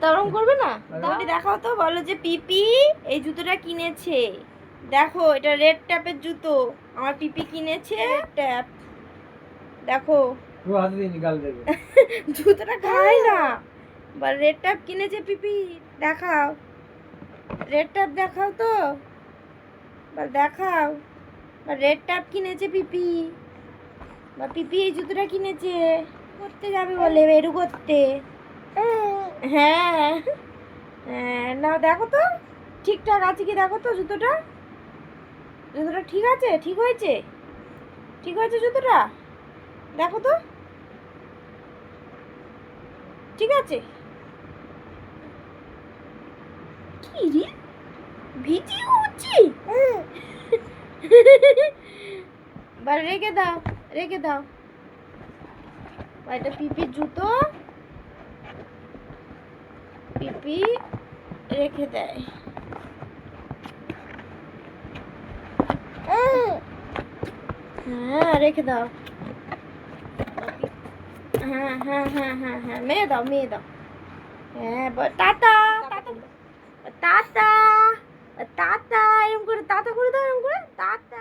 ওরকম করবে না? তাহলে দেখাও তো, বলো যে পিপি এই জুতোটা কিনেছে। দেখো এটা রেড ট্যাপের জুতো, আমার পিপি কিনেছে ট্যাপ। দেখো জুতোটা খায় না, বা রেড ট্যাপ কিনেছে পিপি। দেখাও রেড ট্যাপ, দেখাও তো, বা দেখাও, বা রেড ট্যাপ কিনেছে পিপি, বা পিপি এই জুতোটা কিনেছে। করতে যাবে বলে বেরু করতে। হ্যাঁ হ্যাঁ, না দেখো তো ঠিকঠাক আছে কি, দেখো তো জুতোটা, জুতোটা ঠিক আছে, ঠিক হয়েছে, ঠিক হয়েছে জুতোটা, দেখো তো ঠিক আছে। কি রে, ভিডিও হচ্ছে? বা রেখে দাও, রেখে দাও। বা এটা পিপির জুতো, পিপি রেখে দেয়। হ্যাঁ রেখে দাও। হ্যাঁ হ্যাঁ হ্যাঁ হ্যাঁ হ্যাঁ, মেয়ে দাও, মেয়ে দাও। হ্যাঁ টাটা, টাটা, টাটা, টাটা, এরকম করে টাটা করে দাও, এরকম করে টাটা।